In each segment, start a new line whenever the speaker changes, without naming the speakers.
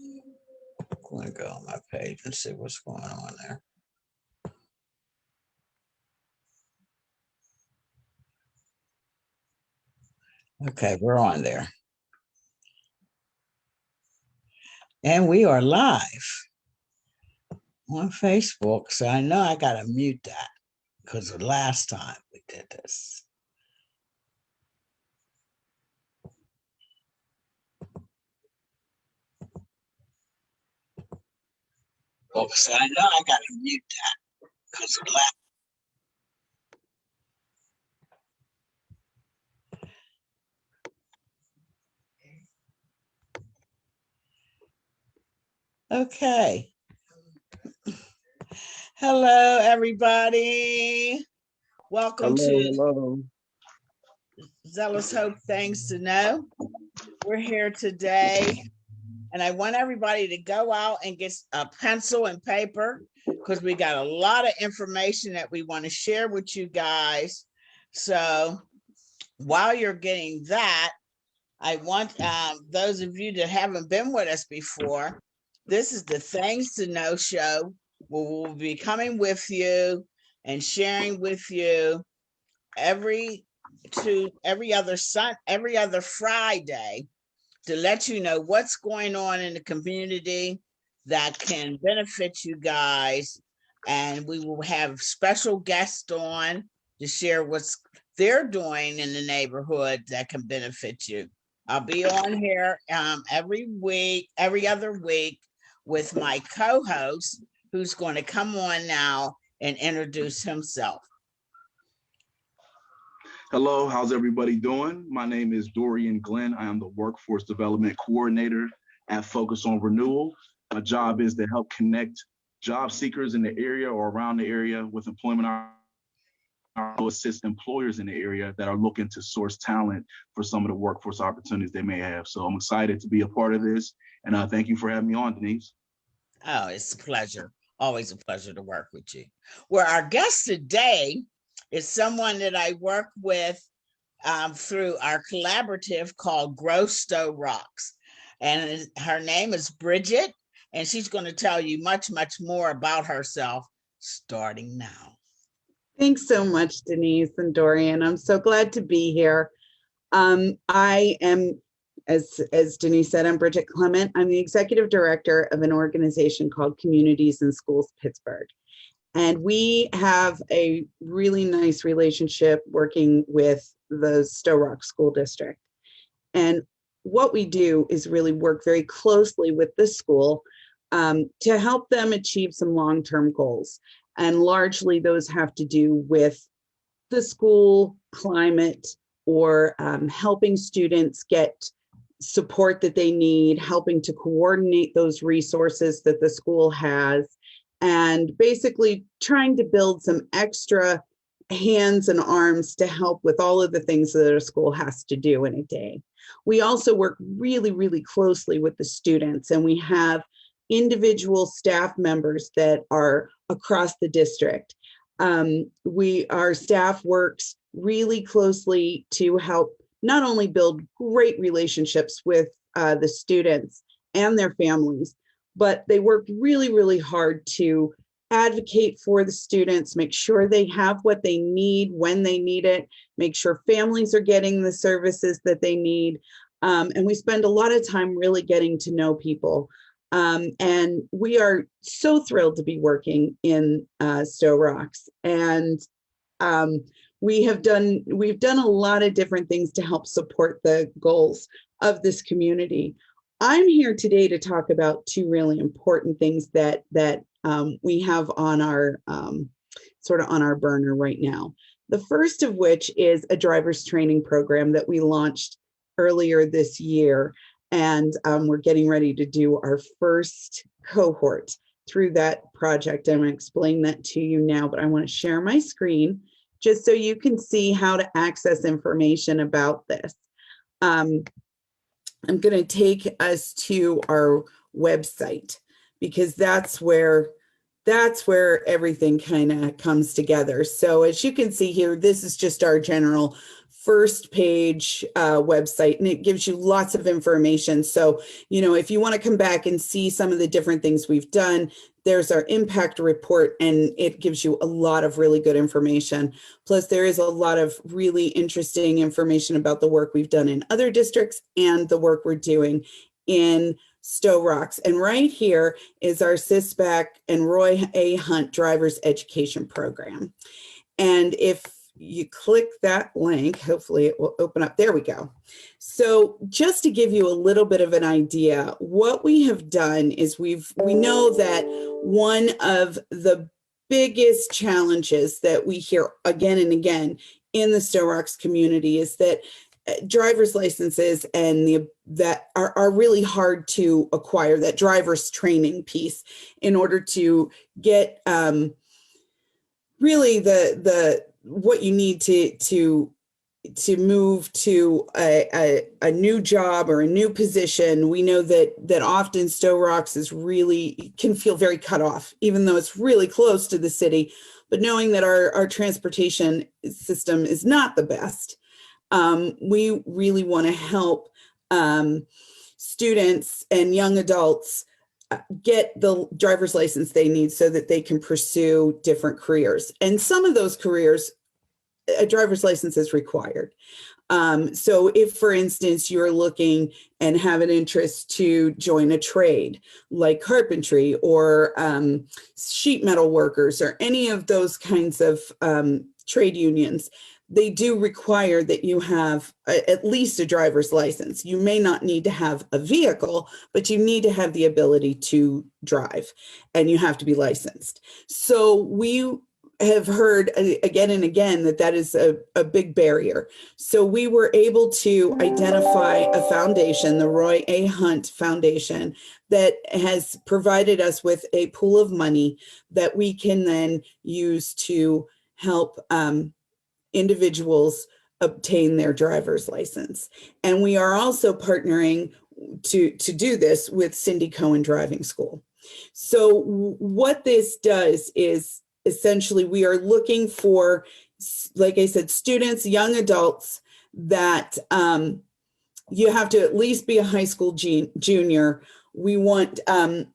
I'm going to go on my page and see what's going on there. Okay, we're on there. And we are live on Facebook. So I know I got to mute that because the last time we did this. So I know I got to mute that because the last. Okay. Hello, everybody. Welcome to Zealous Hope Things to Know. We're here today, and I want everybody to go out and get a pencil and paper because we got a lot of information that we want to share with you guys. So while you're getting that, I want those of you that haven't been with us before, this is the Things to Know show where we'll be coming with you and sharing with you every other Friday to let you know what's going on in the community that can benefit you guys. And we will have special guests on to share what they're doing in the neighborhood that can benefit you. I'll be on here every other week with my co-host, who's going to come on now and introduce himself.
Hello, how's everybody doing? My name is Dorian Glenn. I am the Workforce Development Coordinator at Focus on Renewal. My job is to help connect job seekers in the area or around the area with employment to assist employers in the area that are looking to source talent for some of the workforce opportunities they may have. So I'm excited to be a part of this, and thank you for having me on, Denise.
Oh, it's a pleasure. Always a pleasure to work with you. Well, our guest today is someone that I work with through our collaborative called Schools Rocks. And her name is Bridget, and she's going to tell you much, much more about herself starting now.
Thanks so much, Denise and Dorian. I'm so glad to be here. I am, as Denise said, I'm Bridget Clement. I'm the executive director of an organization called Communities in Schools Pittsburgh. And we have a really nice relationship working with the Schools Rocks School District. And what we do is really work very closely with the school to help them achieve some long-term goals. And largely those have to do with the school climate or helping students get support that they need, helping to coordinate those resources that the school has, and basically trying to build some extra hands and arms to help with all of the things that a school has to do in a day. We also work really, really closely with the students, and we have individual staff members that are across the district. Our staff works really closely to help not only build great relationships with the students and their families, but they work really, really hard to advocate for the students, make sure they have what they need when they need it, make sure families are getting the services that they need. And we spend a lot of time really getting to know people. And we are so thrilled to be working in Schools Rocks. And we've done a lot of different things to help support the goals of this community. I'm here today to talk about two really important things that we have on our sort of on our burner right now. The first of which is a driver's training program that we launched earlier this year. And we're getting ready to do our first cohort through that project. I'm going to explain that to you now, but I want to share my screen just so you can see how to access information about this. I'm going to take us to our website because that's where everything kind of comes together. So as you can see here, this is just our general first page website, and it gives you lots of information. So, you know, if you want to come back and see some of the different things we've done, there's our impact report, and it gives you a lot of really good information. Plus, there is a lot of really interesting information about the work we've done in other districts and the work we're doing in Stowe Rocks. And right here is our SISBAC and Roy A. Hunt Driver's Education Program. And if you click that link, hopefully it will open up. There we go. So just to give you a little bit of an idea, what we have done is we know that one of the biggest challenges that we hear again and again in the Stowe Rocks community is that driver's licenses and that are really hard to acquire, that driver's training piece, in order to get really what you need to move to a new job or a new position. We know that often Stowe Rocks can feel very cut off, even though it's really close to the city. But knowing that our transportation system is not the best, we really want to help students and young adults get the driver's license they need so that they can pursue different careers. And some of those careers, a driver's license is required. So if, for instance, you're looking and have an interest to join a trade like carpentry or sheet metal workers or any of those kinds of trade unions, they do require that you have at least a driver's license. You may not need to have a vehicle, but you need to have the ability to drive, and you have to be licensed. So we have heard again and again that is a big barrier. So we were able to identify a foundation, the Roy A. Hunt Foundation, that has provided us with a pool of money that we can then use to help individuals obtain their driver's license. And we are also partnering to do this with Cindy Cohen Driving School. So what this does is essentially we are looking for, like I said, students, young adults that you have to at least be a high school junior. We want,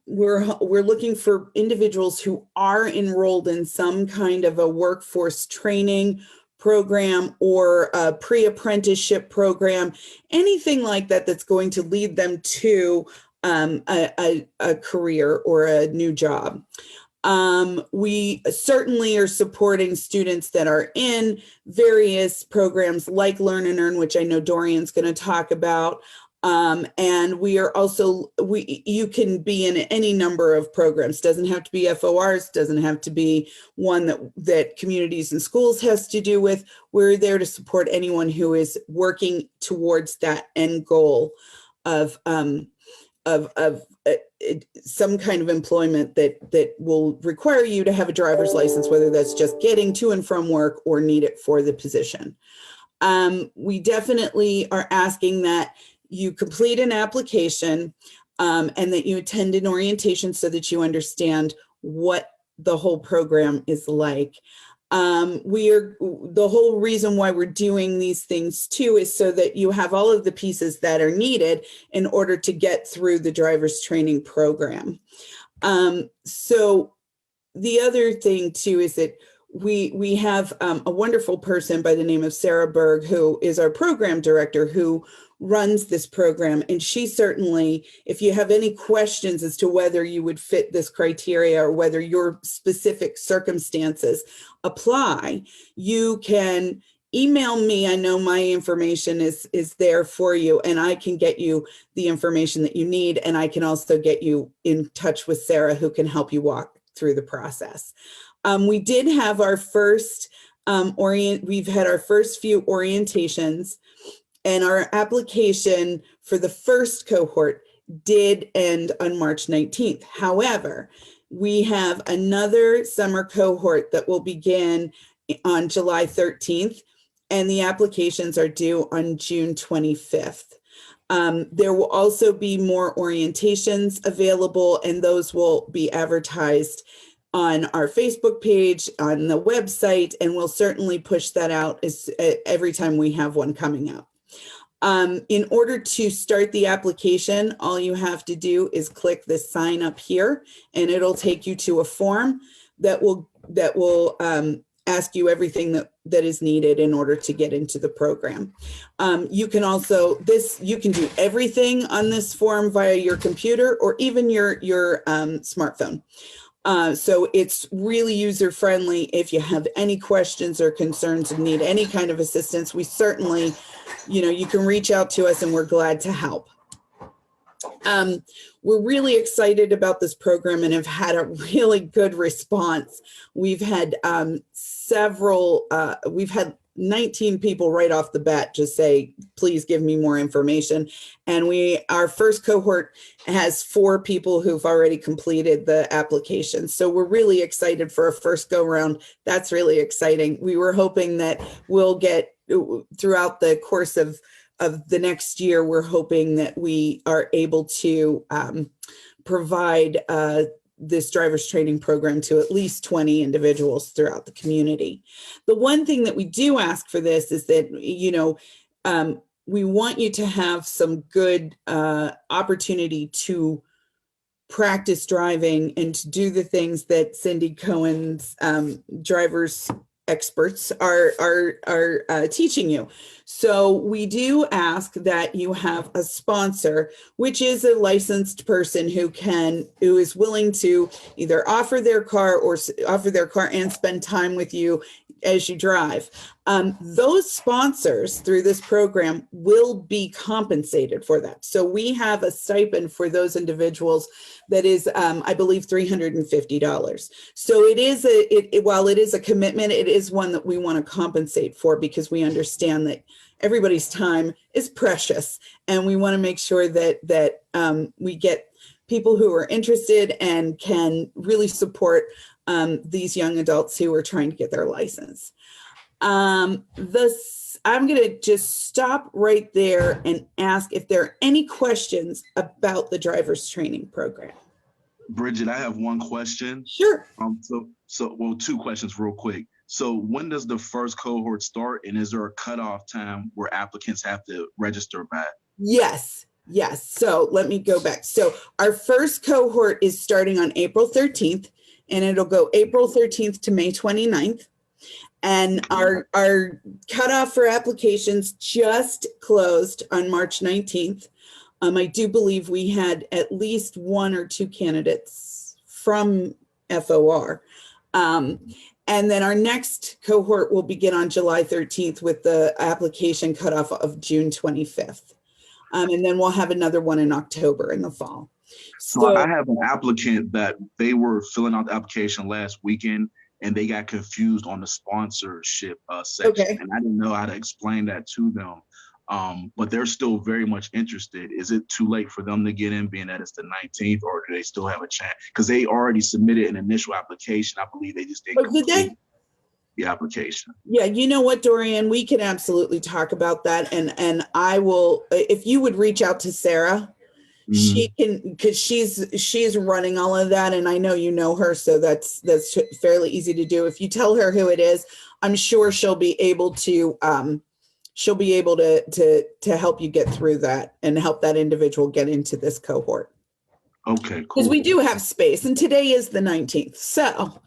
we're looking for individuals who are enrolled in some kind of a workforce training program or a pre-apprenticeship program, anything like that that's going to lead them to a career or a new job. We certainly are supporting students that are in various programs like Learn and Earn, which I know Dorian's going to talk about. And we are also, you can be in any number of programs. Doesn't have to be FORs, doesn't have to be one that Communities and Schools has to do with. We're there to support anyone who is working towards that end goal of some kind of employment that will require you to have a driver's license, whether that's just getting to and from work or need it for the position. We definitely are asking that you complete an application and that you attend an orientation so that you understand what the whole program is like. The whole reason why we're doing these things too is so that you have all of the pieces that are needed in order to get through the driver's training program. So the other thing too is that we have a wonderful person by the name of Sarah Berg, who is our program director, who runs this program. And she certainly, if you have any questions as to whether you would fit this criteria or whether your specific circumstances apply, you can email me. I know my information is there for you, and I can get you the information that you need. And I can also get you in touch with Sarah, who can help you walk through the process. We did have our first we've had our first few orientations, and our application for the first cohort did end on March 19th. However, we have another summer cohort that will begin on July 13th, and the applications are due on June 25th. There will also be more orientations available, and those will be advertised on our Facebook page, on the website, and we'll certainly push that out every time we have one coming out. In order to start the application, all you have to do is click the sign up here, and it'll take you to a form that will ask you everything that is needed in order to get into the program. You can also, you can do everything on this form via your computer or even your smartphone. So it's really user friendly. If you have any questions or concerns and need any kind of assistance, we certainly, you can reach out to us and we're glad to help. We're really excited about this program and have had a really good response. We've had we've had 19 people right off the bat just say, please give me more information. And our first cohort has 4 people who've already completed the application. So we're really excited for a first go round. That's really exciting. We were hoping that we'll get throughout the course of the next year, we're hoping that we are able to provide this driver's training program to at least 20 individuals throughout the community. The one thing that we do ask for this is that, we want you to have some good opportunity to practice driving and to do the things that Cindy Cohen's drivers experts are teaching you. So we do ask that you have a sponsor, which is a licensed person who is willing to either offer their car and spend time with you as you drive. Those sponsors through this program will be compensated for that. So we have a stipend for those individuals that is, I believe, $350. So it is while it is a commitment, it is one that we want to compensate for because we understand that everybody's time is precious, and we want to make sure that we get people who are interested and can really support these young adults who are trying to get their license. I'm going to just stop right there and ask if there are any questions about the driver's training program.
Bridget, I have one question.
Sure.
Well, 2 questions real quick. So when does the first cohort start, and is there a cutoff time where applicants have to register by?
Yes. So let me go back. So our first cohort is starting on April 13th, and it'll go April 13th to May 29th. And our cutoff for applications just closed on March 19th. I do believe we had at least 1 or 2 candidates from FOR. And then our next cohort will begin on July 13th with the application cutoff of June 25th. And then we'll have another one in October in the fall.
So I have an applicant that they were filling out the application last weekend, and they got confused on the sponsorship section. Okay. And I didn't know how to explain that to them. But they're still very much interested. Is it too late for them to get in, being that it's the 19th, or do they still have a chance? Because they already submitted an initial application. I believe they just didn't complete the application. Yeah,
you know what, Dorian, we can absolutely talk about that. And I will, if you would reach out to Sarah, she can, because she's running all of that, and I know you know her, so that's fairly easy to do. If you tell her who it is, I'm sure she'll be able to help you get through that and help that individual get into this cohort.
Okay, cool.
Because we do have space, and today is the 19th, so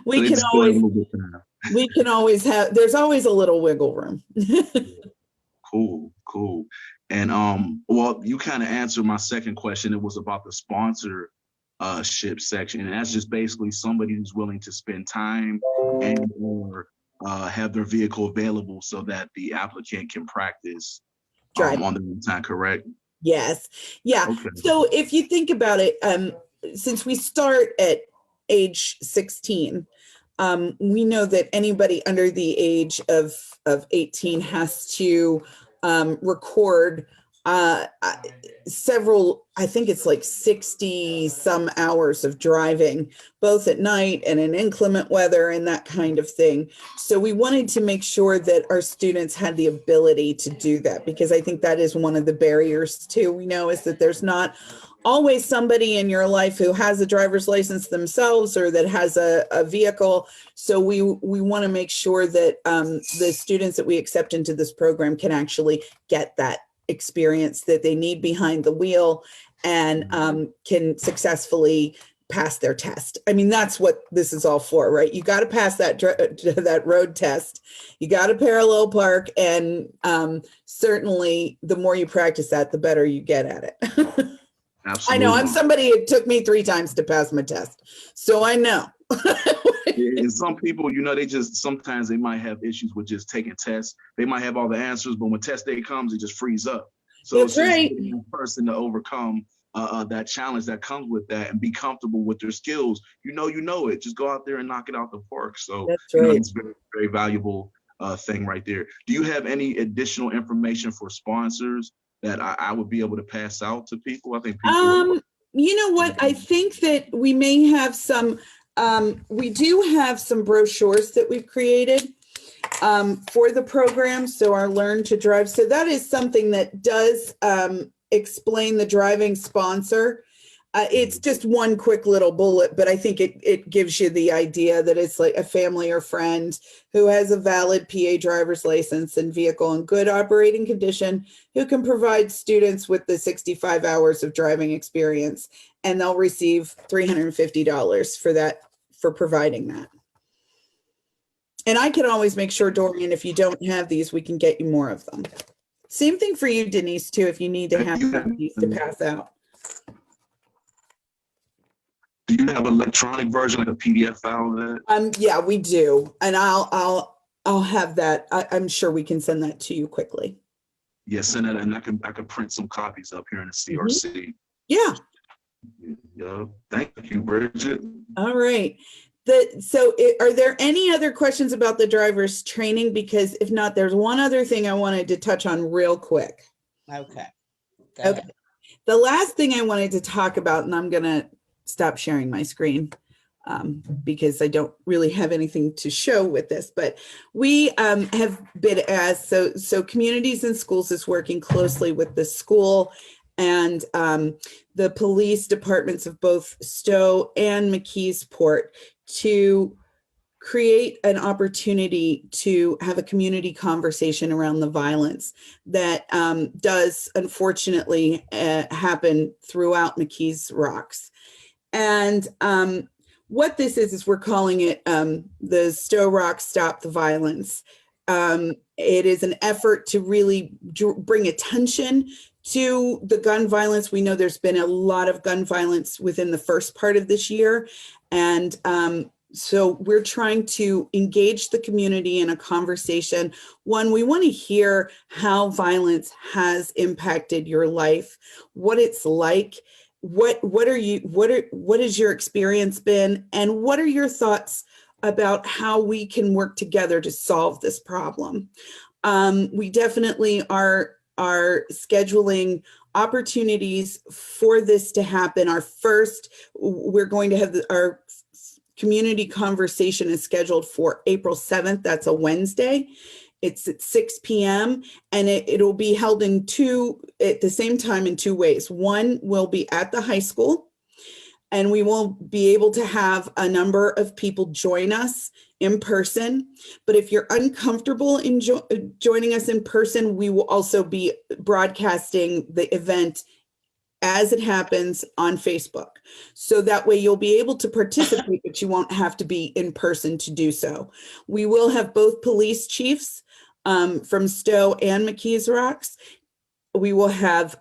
we can always have. There's always a little wiggle room.
Cool. And well, you kind of answered my second question. It was about the sponsorship section, and that's just basically somebody who's willing to spend time and or have their vehicle available so that the applicant can practice on their own time, correct?
Yes. Yeah. Okay. So if you think about it, since we start at age 16, we know that anybody under the age of 18 has to record several, I think it's like 60 some hours of driving, both at night and in inclement weather and that kind of thing. So we wanted to make sure that our students had the ability to do that, because I think that is one of the barriers too. We know is that there's not always somebody in your life who has a driver's license themselves or that has a vehicle. So we want to make sure that the students that we accept into this program can actually get that experience that they need behind the wheel and can successfully pass their test. I mean, that's what this is all for, right? You got to pass that road test. You got to parallel park, and certainly the more you practice that, the better you get at it.
Absolutely.
I know I'm somebody, it took me 3 times to pass my test, so I know.
And some people, you know, sometimes they might have issues with just taking tests. They might have all the answers, but when test day comes, it just frees up. So
That's
it's just
right.
getting that person to overcome that challenge that comes with that and be comfortable with their skills. You know it. Just go out there and knock it out the park. So
That's
you know,
right.
it's very, very valuable thing right there. Do you have any additional information for sponsors that I would be able to pass out to people? I think people.
You know what? I think that we may have some. We do have some brochures that we've created for the program. So our Learn to Drive. So that is something that does explain the driving sponsor. It's just one quick little bullet, but I think it gives you the idea that it's like a family or friend who has a valid PA driver's license and vehicle in good operating condition, who can provide students with the 65 hours of driving experience, and they'll receive $350 for that, for providing that. And I can always make sure, Dorian, if you don't have these, we can get you more of them. Same thing for you, Denise, too, if you need to have these to pass out.
Do you have an electronic version, like a PDF file of that?
Yeah, we do, and I'll have that. I'm sure we can send that to you quickly.
Yes, send it, and I can print some copies up here in the CRC.
Yeah.
Yeah. Thank you, Bridget.
All right. Are there any other questions about the driver's training? Because if not, there's one other thing I wanted to touch on real quick.
Okay.
Okay. The last thing I wanted to talk about, and I'm going to stop sharing my screen because I don't really have anything to show with this, but we have been so Communities and Schools is working closely with the school and the police departments of both Stowe and McKeesport to create an opportunity to have a community conversation around the violence that does unfortunately happen throughout McKees Rocks. And what this is we're calling it the Stowe Rocks Stop the Violence. It is an effort to really bring attention to the gun violence. We know there's been a lot of gun violence within the first part of this year. And so we're trying to engage the community in a conversation. One, we want to hear how violence has impacted your life, what it's like. What has your experience been, and what are your thoughts about how we can work together to solve this problem? We definitely are scheduling opportunities for this to happen. We're going to have our community conversation is scheduled for April 7th. That's a Wednesday. It's at 6 p.m. and it'll be held at the same time in 2 ways. One will be at the high school, and we will be able to have a number of people join us in person. But if you're uncomfortable in joining us in person, we will also be broadcasting the event as it happens on Facebook. So that way you'll be able to participate, but you won't have to be in person to do so. We will have both police chiefs from Stowe and McKees Rocks. We will have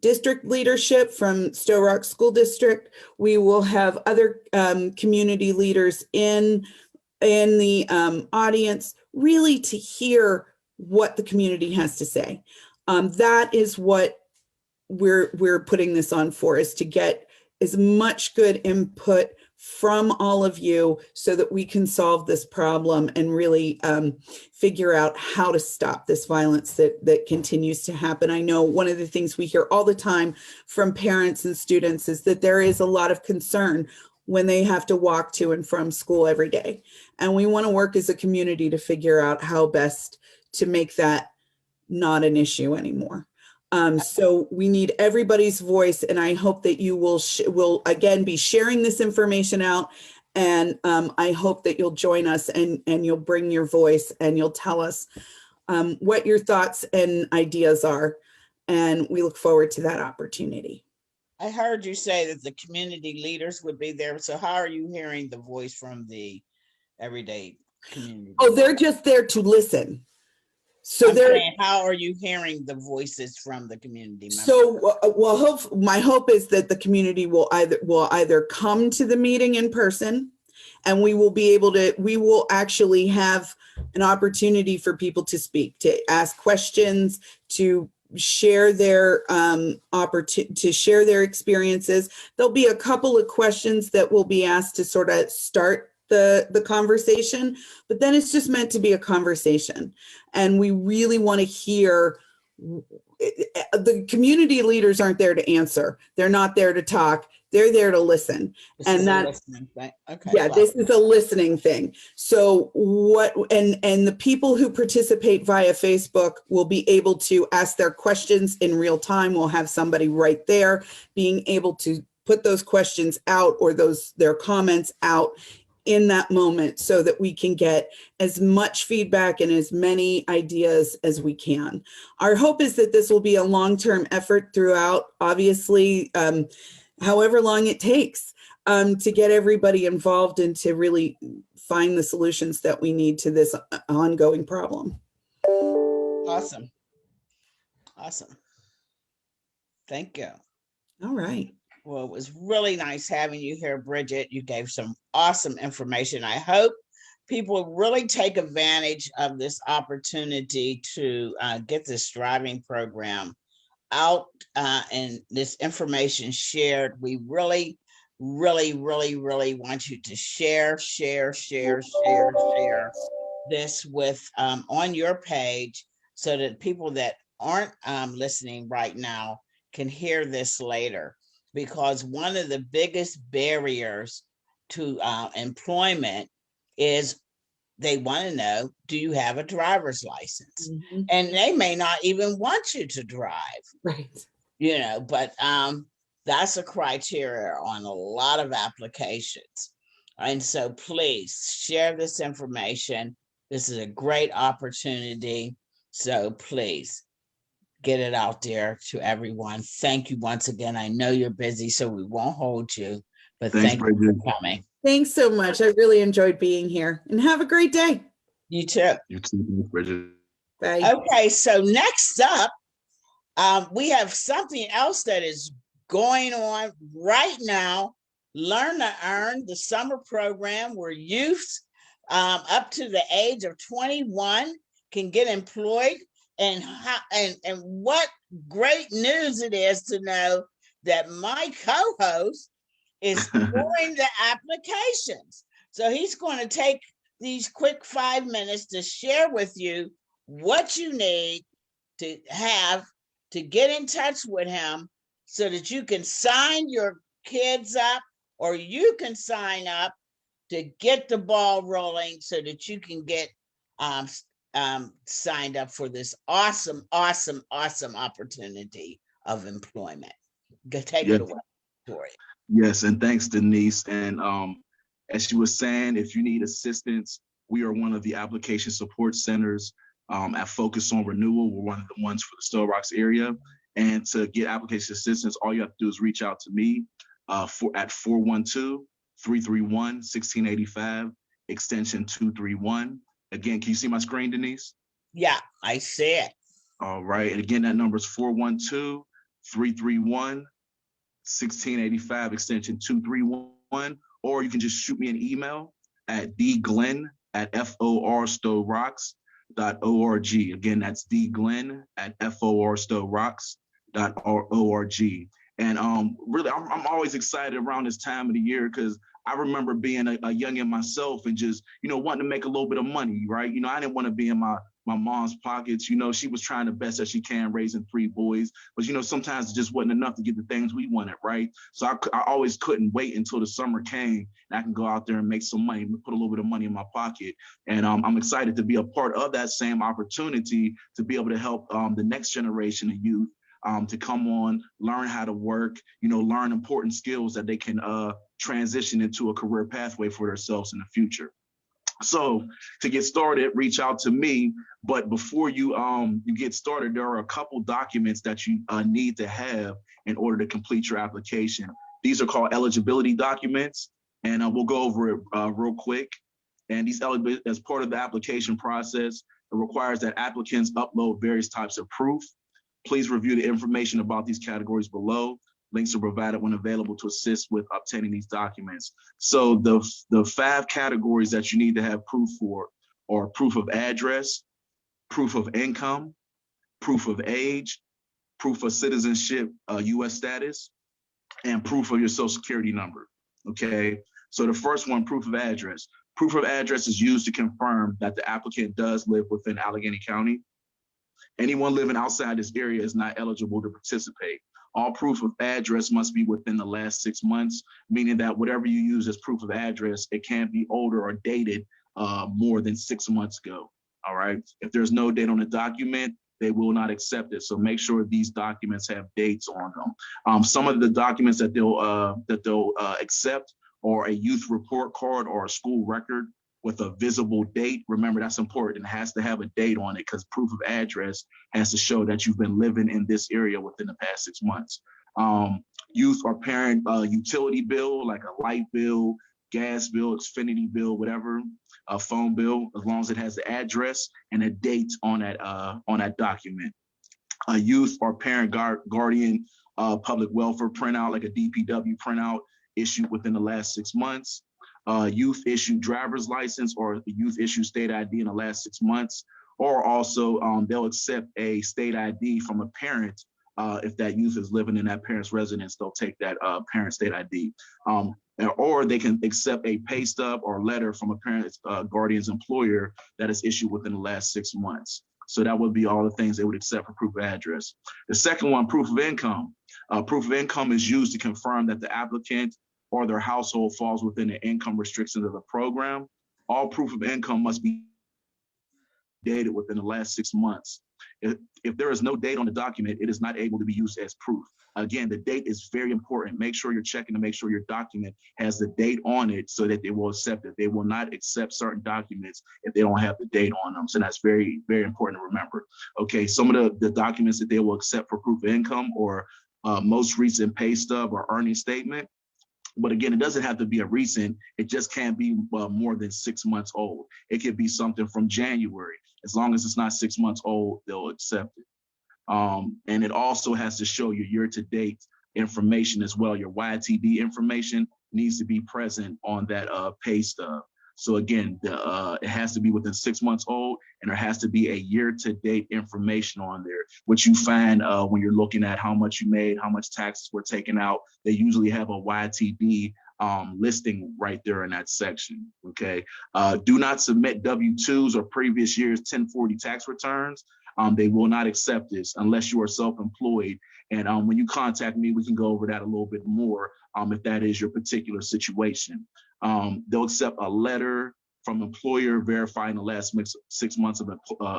district leadership from Stowe Rocks School District. We will have other community leaders in the audience, really to hear what the community has to say. That is what we're putting this on for, is to get as much good input from all of you so that we can solve this problem and really figure out how to stop this violence that continues to happen. I know one of the things we hear all the time from parents and students is that there is a lot of concern when they have to walk to and from school every day. And we want to work as a community to figure out how best to make that not an issue anymore. So we need everybody's voice, and I hope that you will again be sharing this information out. And I hope that you'll join us and you'll bring your voice and you'll tell us what your thoughts and ideas are. And we look forward to that opportunity.
I heard you say that the community leaders would be there. So how are you hearing the voice from the everyday community?
Oh, they're just there to listen. So
how are you hearing the voices from the community members?
So, my hope is that the community will either come to the meeting in person, and we will actually have an opportunity for people to speak, to ask questions, to share their to share their experiences. There'll be a couple of questions that will be asked to sort of start the conversation, but then it's just meant to be a conversation. And we really want to hear, the community leaders aren't there to answer. They're not there to talk. They're there to listen.
And that's, okay.
Yeah, this is a listening thing. So and the people who participate via Facebook will be able to ask their questions in real time. We'll have somebody right there being able to put those questions out or their comments out in that moment so that we can get as much feedback and as many ideas as we can. Our hope is that this will be a long-term effort throughout, obviously, however long it takes to get everybody involved and to really find the solutions that we need to this ongoing problem.
Awesome. Awesome. Thank you.
All right.
Well, it was really nice having you here, Bridget. You gave some awesome information. I hope people really take advantage of this opportunity to get this driving program out and this information shared. We really, really, really, really want you to share this with on your page so that people that aren't listening right now can hear this later. Because one of the biggest barriers to employment is they want to know, do you have a driver's license? Mm-hmm. And they may not even want you to drive.
Right.
You know, but that's a criteria on a lot of applications. And so please share this information. This is a great opportunity. So please get it out there to everyone. Thank you once again. I know you're busy, so we won't hold you, but thank you for coming.
Thanks so much. I really enjoyed being here, and have a great day.
You too.
You too, Bridget.
Bye.
Okay, so next up, we have something else that is going on right now. Learn to Earn, the summer program where youths up to the age of 21 can get employed. And what great news it is to know that my co-host is doing the applications. So he's going to take these quick 5 minutes to share with you what you need to have to get in touch with him so that you can sign your kids up, or you can sign up to get the ball rolling so that you can get signed up for this awesome opportunity of employment. Go take it away, Tori.
Yes, and thanks, Denise. And as she was saying, if you need assistance, we are one of the application support centers at Focus on Renewal. We're one of the ones for the Stowe Rocks area. And to get application assistance, all you have to do is reach out to me at 412-331-1685, extension 231. Again, can you see my screen, Denise?
Yeah, I see it.
All right. And again, that number is 412-331-1685, extension 231. Or you can just shoot me an email at dglenn@forstowrocks.org. Again, that's dglenn@forstowrocks.org. And really, I'm always excited around this time of the year because I remember being a youngin myself and just, wanting to make a little bit of money, right? I didn't want to be in my mom's pockets. She was trying the best that she can, raising 3 boys, but sometimes it just wasn't enough to get the things we wanted, right? So I always couldn't wait until the summer came and I can go out there and make some money, put a little bit of money in my pocket. And I'm excited to be a part of that same opportunity to be able to help the next generation of youth to come on, learn how to work, learn important skills that they can transition into a career pathway for themselves in the future. So to get started, reach out to me. But before you get started, there are a couple documents that you need to have in order to complete your application. These are called eligibility documents, and we'll go over it real quick. And these as part of the application process, it requires that applicants upload various types of proof. Please review the information about these categories below. Links are provided when available to assist with obtaining these documents. So the 5 categories that you need to have proof for are proof of address, proof of income, proof of age, proof of citizenship, U.S. status, and proof of your social security number, okay? So the first one, proof of address. Proof of address is used to confirm that the applicant does live within Allegheny County. Anyone living outside this area is not eligible to participate. All proof of address must be within the last 6 months, meaning that whatever you use as proof of address, it can't be older or dated more than 6 months ago, all right? If there's no date on the document, they will not accept it. So make sure these documents have dates on them. Some of the documents that they'll accept are a youth report card or a school record with a visible date. Remember, that's important. It has to have a date on it because proof of address has to show that you've been living in this area within the past 6 months. Youth or parent utility bill, like a light bill, gas bill, Xfinity bill, whatever, a phone bill, as long as it has the address and a date on that document. A youth or parent guardian public welfare printout, like a DPW printout issued within the last 6 months. Youth issued driver's license or youth issued state ID in the last 6 months, or also they'll accept a state ID from a parent. If that youth is living in that parent's residence, they'll take that parent state ID. Or they can accept a pay stub or letter from a parent's guardian's employer that is issued within the last 6 months. So that would be all the things they would accept for proof of address. The second one, proof of income. Proof of income is used to confirm that the applicant or their household falls within the income restrictions of the program. All proof of income must be dated within the last 6 months. If there is no date on the document, it is not able to be used as proof. Again, the date is very important. Make sure you're checking to make sure your document has the date on it so that they will accept it. They will not accept certain documents if they don't have the date on them. So that's very, very important to remember. Okay, some of the documents that they will accept for proof of income or most recent pay stub or earning statement. But again, it doesn't have to be a recent. It just can't be more than 6 months old. It could be something from January. As long as it's not 6 months old, they'll accept it. And it also has to show your year-to-date information as well. Your YTD information needs to be present on that pay stub. So again, it has to be within 6 months old, and there has to be a year-to-date information on there, which you find when you're looking at how much you made, how much taxes were taken out. They usually have a YTD listing right there in that section, okay? Do not submit W-2s or previous year's 1040 tax returns. They will not accept this unless you are self-employed. And when you contact me, we can go over that a little bit more if that is your particular situation. They'll accept a letter from employer verifying the last 6 months of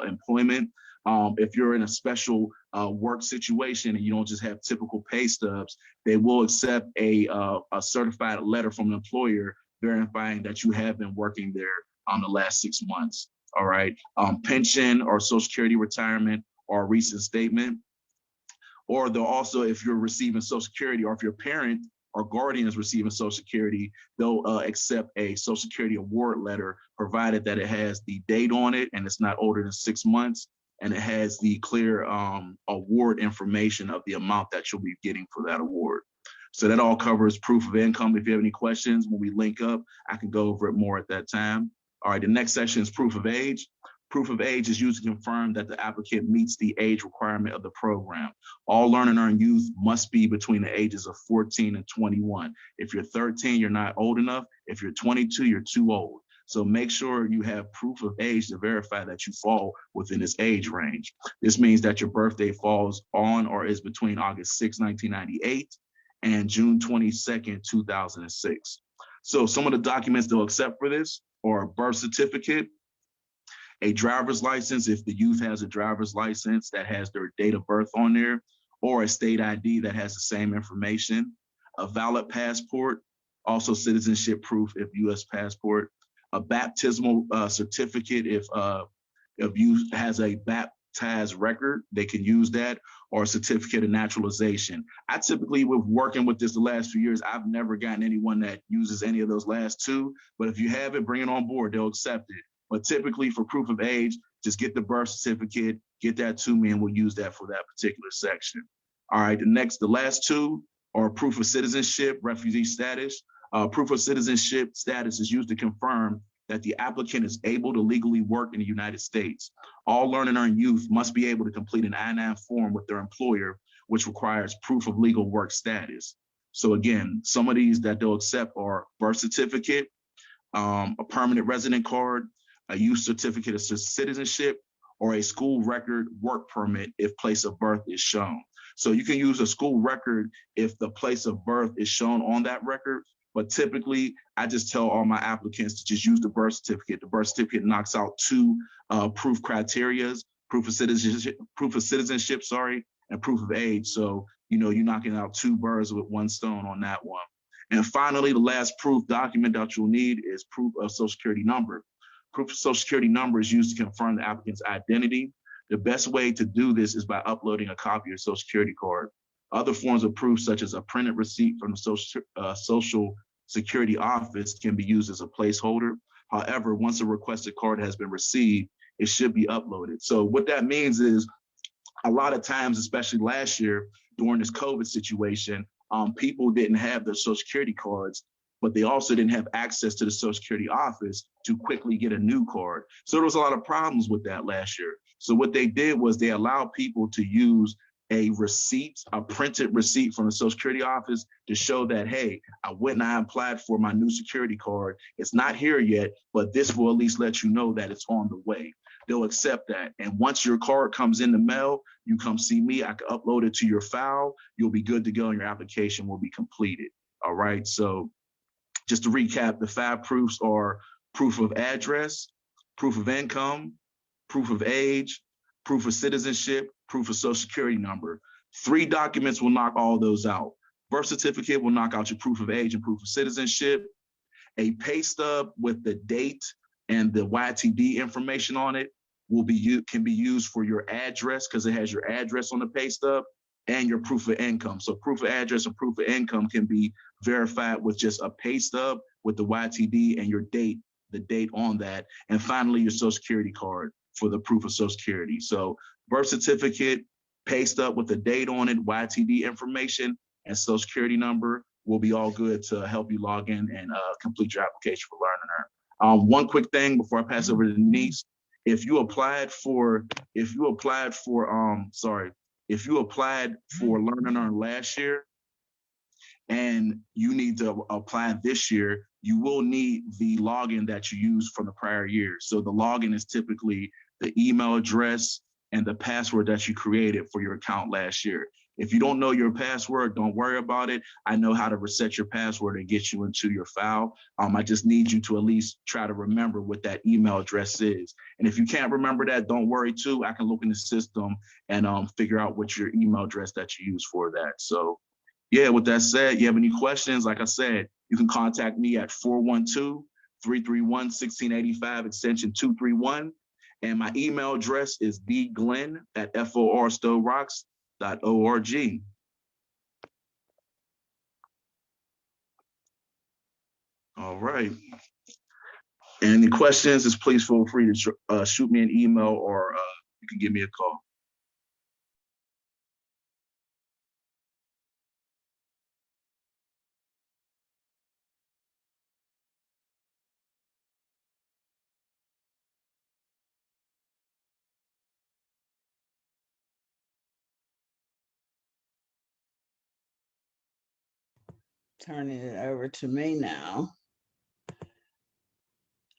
employment. If you're in a special work situation and you don't just have typical pay stubs, they will accept a certified letter from an employer verifying that you have been working there the last 6 months. All right, pension or Social Security retirement or a recent statement. Or they'll also, if you're receiving Social Security or if your parent or guardian is receiving Social Security, they'll accept a Social Security award letter, provided that it has the date on it and it's not older than 6 months, and it has the clear award information of the amount that you'll be getting for that award. So that all covers proof of income. If you have any questions, when we link up, I can go over it more at that time. All right, the next section is proof of age. Proof of age is used to confirm that the applicant meets the age requirement of the program. All learn and earn youth must be between the ages of 14 and 21. If you're 13, you're not old enough. If you're 22, you're too old. So make sure you have proof of age to verify that you fall within this age range. This means that your birthday falls on or is between August 6, 1998 and June 22nd, 2006. So some of the documents they'll accept for this are a birth certificate, a driver's license, if the youth has a driver's license that has their date of birth on there, or a state ID that has the same information, a valid passport, also citizenship proof if U.S. passport, a baptismal certificate if youth has a baptized record, they can use that, or a certificate of naturalization. I typically, with working with this the last few years, I've never gotten anyone that uses any of those last two, but if you have it, bring it on board, they'll accept it. But typically for proof of age, just get the birth certificate, get that to me, and we'll use that for that particular section. All right, the last two are proof of citizenship, refugee status. Proof of citizenship status is used to confirm that the applicant is able to legally work in the United States. All learn and earn youth must be able to complete an I-9 form with their employer, which requires proof of legal work status. So again, some of these that they'll accept are birth certificate, a permanent resident card, a youth certificate of citizenship, or a school record work permit if place of birth is shown. So you can use a school record if the place of birth is shown on that record, but typically I just tell all my applicants to just use the birth certificate. The birth certificate knocks out two proof criterias, proof of citizenship, and proof of age. So, you're knocking out two birds with one stone on that one. And finally, the last proof document that you'll need is proof of social security number. Proof of social security number is used to confirm the applicant's identity. The best way to do this is by uploading a copy of your social security card. Other forms of proof, such as a printed receipt from the social security office, can be used as a placeholder. However, once a requested card has been received, it should be uploaded. So what that means is a lot of times, especially last year during this COVID situation, people didn't have their social security cards, but they also didn't have access to the social security office to quickly get a new card. So there was a lot of problems with that last year. So what they did was they allowed people to use a receipt, a printed receipt from the social security office to show that, hey, I went and I applied for my new security card. It's not here yet, but this will at least let you know that it's on the way. They'll accept that. And once your card comes in the mail, you come see me, I can upload it to your file. You'll be good to go and your application will be completed. All right, so just to recap, the 5 proofs are proof of address, proof of income, proof of age, proof of citizenship, proof of social security number. 3 documents will knock all those out. Birth certificate will knock out your proof of age and proof of citizenship. A pay stub with the date and the YTD information on it can be used for your address because it has your address on the pay stub, and your proof of income. So proof of address and proof of income can be verified with just a pay stub with the YTD and your date, the date on that. And finally, your social security card for the proof of social security. So birth certificate, pay stub with the date on it, YTD information, and social security number will be all good to help you log in and complete your application for Learn and Earn. One quick thing before I pass over to Denise, if you applied for Learn and Earn last year and you need to apply this year, you will need the login that you used from the prior year. So the login is typically the email address and the password that you created for your account last year. If you don't know your password, don't worry about it. I know how to reset your password and get you into your file. I just need you to at least try to remember what that email address is. And if you can't remember that, don't worry too. I can look in the system and figure out what your email address that you use for that. So yeah, with that said, you have any questions, like I said, you can contact me at 412-331-1685 extension 231. And my email address is dglenn@forstowrocks.org. All right. Any questions, please feel free to shoot me an email or you can give me a call.
Turning it over to me now.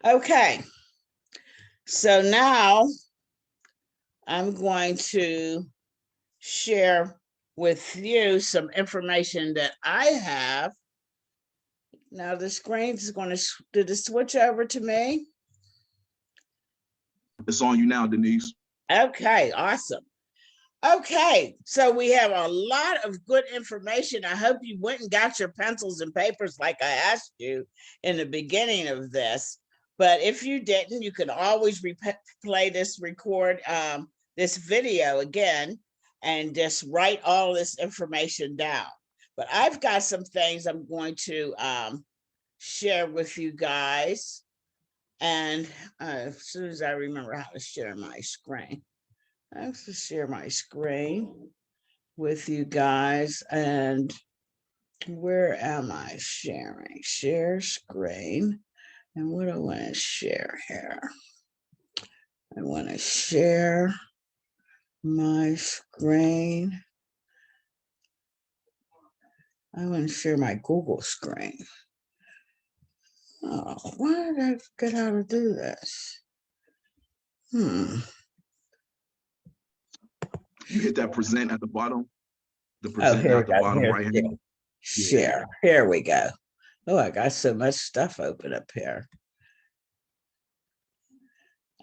Okay, so now I'm going to share with you some information that I have. Now the screen is going to, did it switch over to me?
It's on you now, Denise.
Okay, awesome. Okay, so we have a lot of good information. I hope you went and got your pencils and papers like I asked you in the beginning of this. But if you didn't, you can always replay this this video again and just write all this information down. But I've got some things I'm going to share with you guys. And as soon as I remember how to share my screen, I have to share my screen with you guys. And where am I sharing? Share screen. And what do I want to share here? I want to share my screen. I want to share my Google screen. Oh, why did I forget how to do this?
You hit that present at the bottom. The present at the bottom right hand.
Share. Here we go. Oh, I got so much stuff open up here.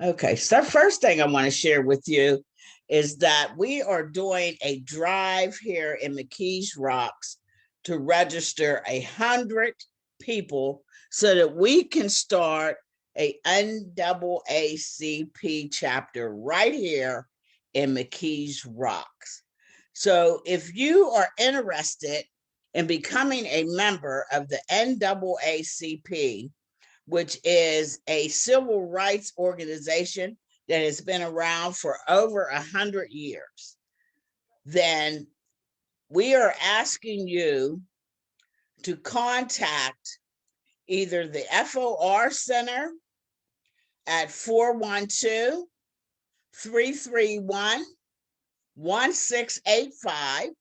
Okay, so first thing I want to share with you is that we are doing a drive here in McKees Rocks to register 100 people so that we can start a NAACP chapter right here in McKees Rocks. So if you are interested in becoming a member of the NAACP, which is a civil rights organization that has been around for over 100 years, then we are asking you to contact either the FOR Center at 412-331-1685,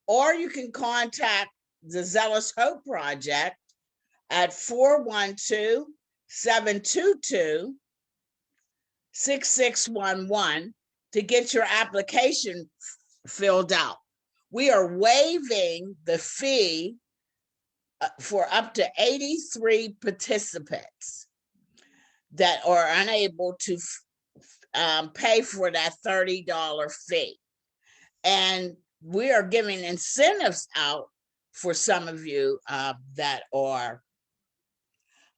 or you can contact the Zealous Hope Project at 412-722-6611 to get your application filled out. We are waiving the fee for up to 83 participants that are unable to pay for that $30 fee. And we are giving incentives out for some of you that are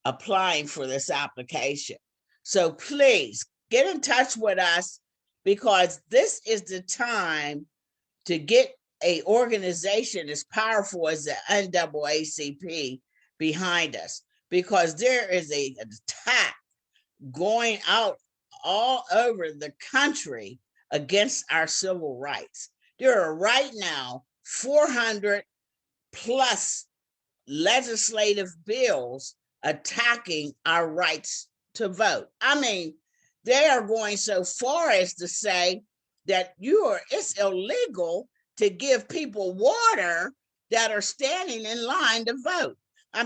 applying for this application. So please get in touch with us, because this is the time to get an organization as powerful as the NAACP behind us, because there is an attack going out all over the country against our civil rights. There are right now 400 plus legislative bills attacking our rights to vote. I mean, they are going so far as to say that it's illegal to give people water that are standing in line to vote.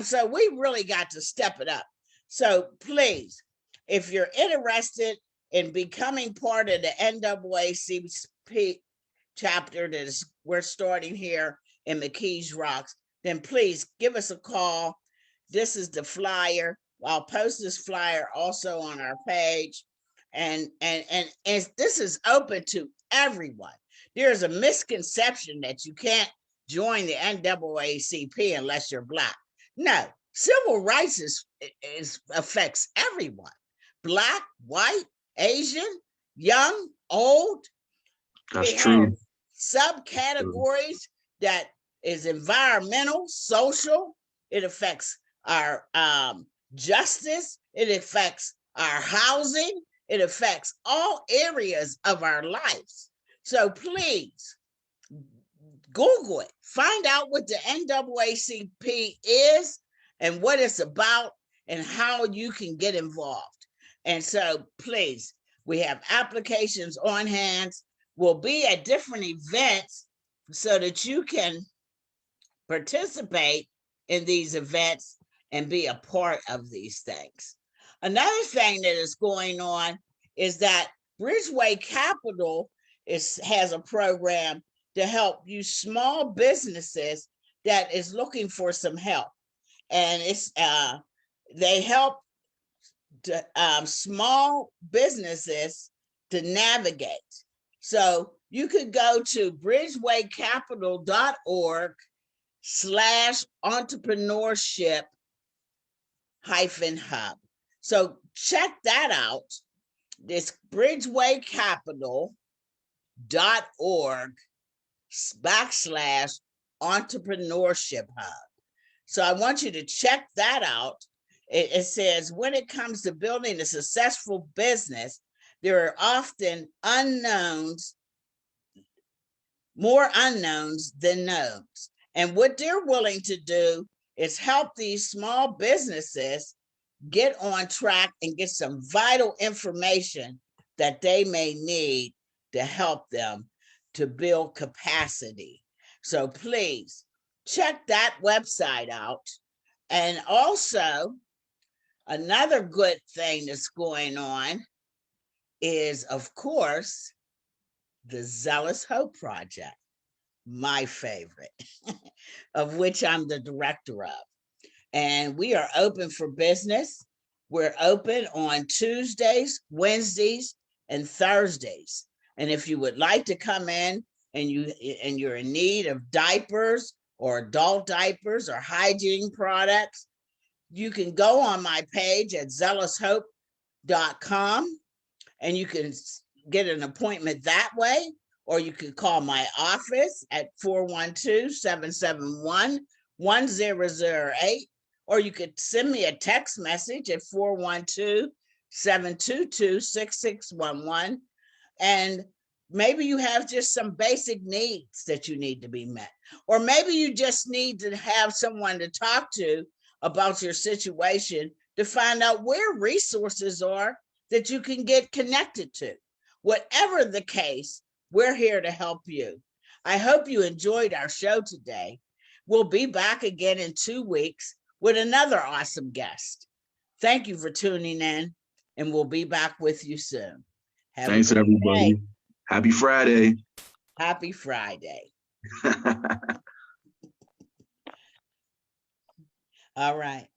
So we really got to step it up. So please, if you're interested in becoming part of the NAACP chapter we're starting here in McKees Rocks, then please give us a call. This is the flyer. I'll post this flyer also on our page. And this is open to everyone. There's a misconception that you can't join the NAACP unless you're Black. No, civil rights affects everyone. Black, white, Asian, young, old.
That's true.
Subcategories that is environmental, social. It affects our justice. It affects our housing. It affects all areas of our lives. So please Google it. Find out what the NAACP is and what it's about and how you can get involved. And so please, we have applications on hand. We'll be at different events so that you can participate in these events and be a part of these things. Another thing that is going on is that Bridgeway Capital has a program to help you small businesses that is looking for some help. And they help small businesses to navigate. So you could go to bridgewaycapital.org/entrepreneurship-hub. So check that out. It's bridgewaycapital.org/entrepreneurship-hub. So I want you to check that out. It says, when it comes to building a successful business, there are often more unknowns than knowns. And what they're willing to do is help these small businesses get on track and get some vital information that they may need to help them to build capacity. So please check that website out. And also, another good thing that's going on is, of course, the Zealous Hope Project, my favorite, of which I'm the director of. And we are open for business. We're open on Tuesdays, Wednesdays, and Thursdays. And if you would like to come in and you're in need of diapers or adult diapers or hygiene products, you can go on my page at zealoushope.com and you can get an appointment that way, or you can call my office at 412-771-1008, or you could send me a text message at 412-722-6611. And maybe you have just some basic needs that you need to be met, or maybe you just need to have someone to talk to about your situation to find out where resources are that you can get connected to. Whatever the case, we're here to help you. I hope you enjoyed our show today. We'll be back again in 2 weeks with another awesome guest. Thank you for tuning in, and we'll be back with you soon.
Thanks, everybody.
Day.
Happy Friday.
Happy Friday. All right.